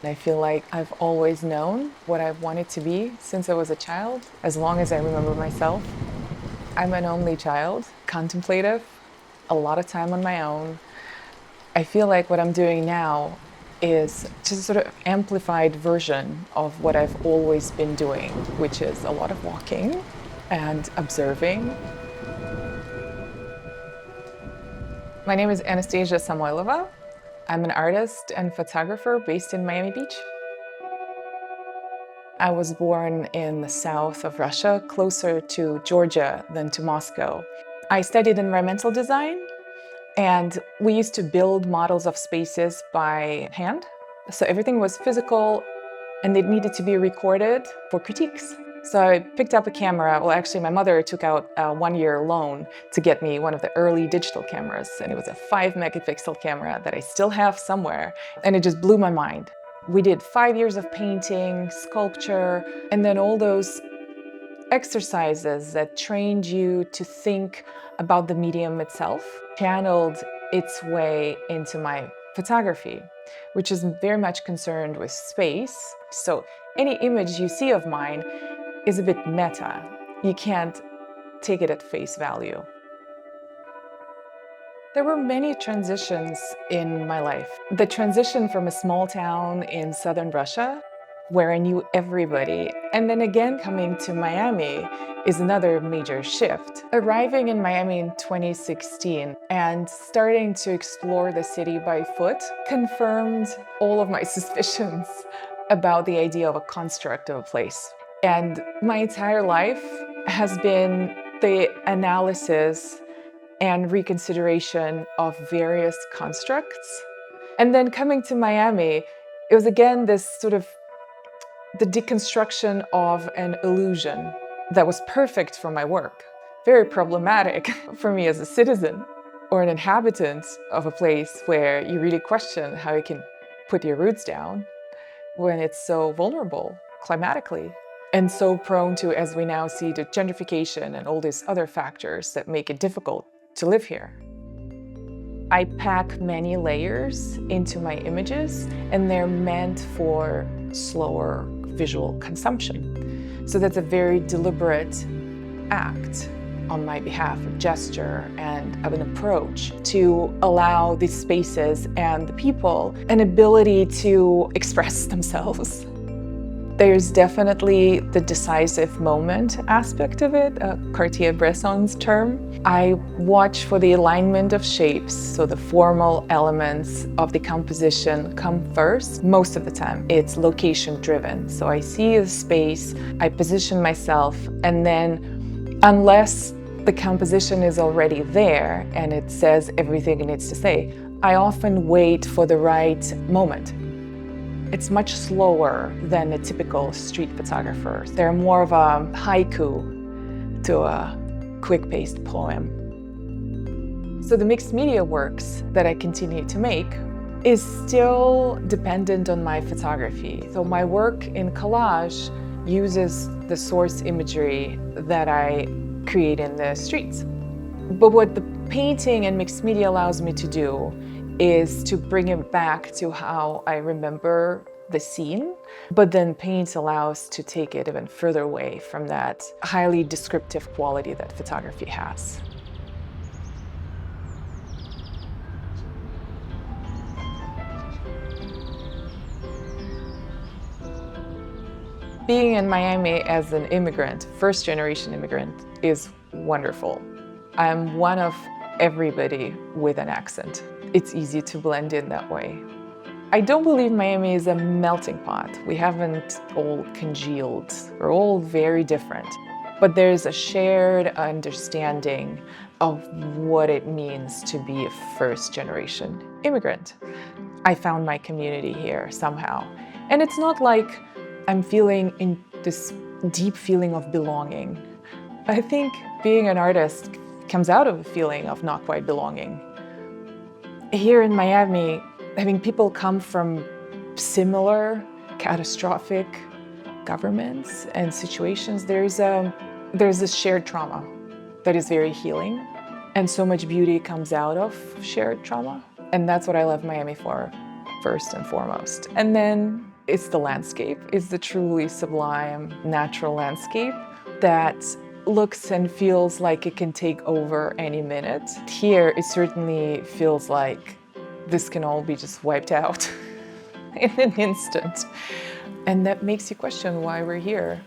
I feel like I've always known what I've wanted to be since I was a child, as long as I remember myself. I'm an only child, contemplative, a lot of time on my own. I feel like what I'm doing now is just a sort of amplified version of what I've always been doing, which is a lot of walking and observing. My name is Anastasia Samoylova. I'm an artist and photographer based in Miami Beach. I was born in the south of Russia, closer to Georgia than to Moscow. I studied environmental design, and we used to build models of spaces by hand. So everything was physical, and it needed to be recorded for critiques. So I picked up a camera. Well, actually, my mother took out a one-year loan to get me one of the early digital cameras, and it was a 5-megapixel camera that I still have somewhere, and it just blew my mind. We did 5 years of painting, sculpture, and then all those exercises that trained you to think about the medium itself channeled its way into my photography, which is very much concerned with space. So any image you see of mine is a bit meta. You can't take it at face value. There were many transitions in my life. The transition from a small town in southern Russia, where I knew everybody, and then again coming to Miami is another major shift. Arriving in Miami in 2016 and starting to explore the city by foot confirmed all of my suspicions about the idea of a construct of a place. And my entire life has been the analysis and reconsideration of various constructs. And then coming to Miami, it was again this sort of the deconstruction of an illusion that was perfect for my work, very problematic for me as a citizen or an inhabitant of a place where you really question how you can put your roots down when it's so vulnerable climatically and so prone to, as we now see, to gentrification and all these other factors that make it difficult to live here. I pack many layers into my images, and they're meant for slower visual consumption. So that's a very deliberate act on my behalf, a gesture and of an approach to allow these spaces and the people an ability to express themselves. There's definitely the decisive moment aspect of it, Cartier-Bresson's term. I watch for the alignment of shapes, so the formal elements of the composition come first. Most of the time, it's location-driven. So I see a space, I position myself, and then unless the composition is already there and it says everything it needs to say, I often wait for the right moment. It's much slower than a typical street photographer. They're more of a haiku to a quick-paced poem. So the mixed media works that I continue to make is still dependent on my photography. So my work in collage uses the source imagery that I create in the streets. But what the painting and mixed media allows me to do is to bring it back to how I remember the scene, but then paint allows to take it even further away from that highly descriptive quality that photography has. Being in Miami as an immigrant, first-generation immigrant, is wonderful. I'm one of everybody with an accent. It's easy to blend in that way. I don't believe Miami is a melting pot. We haven't all congealed. We're all very different. But there's a shared understanding of what it means to be a first-generation immigrant. I found my community here somehow. And it's not like I'm feeling in this deep feeling of belonging. I think being an artist comes out of a feeling of not quite belonging. Here in Miami, having people come from similar catastrophic governments and situations, there's this shared trauma that is very healing, and so much beauty comes out of shared trauma. And that's what I love Miami for, first and foremost. And then It's the landscape. It's the truly sublime natural landscape that looks and feels like it can take over any minute. Here, it certainly feels like this can all be just wiped out in an instant. And that makes you question why we're here.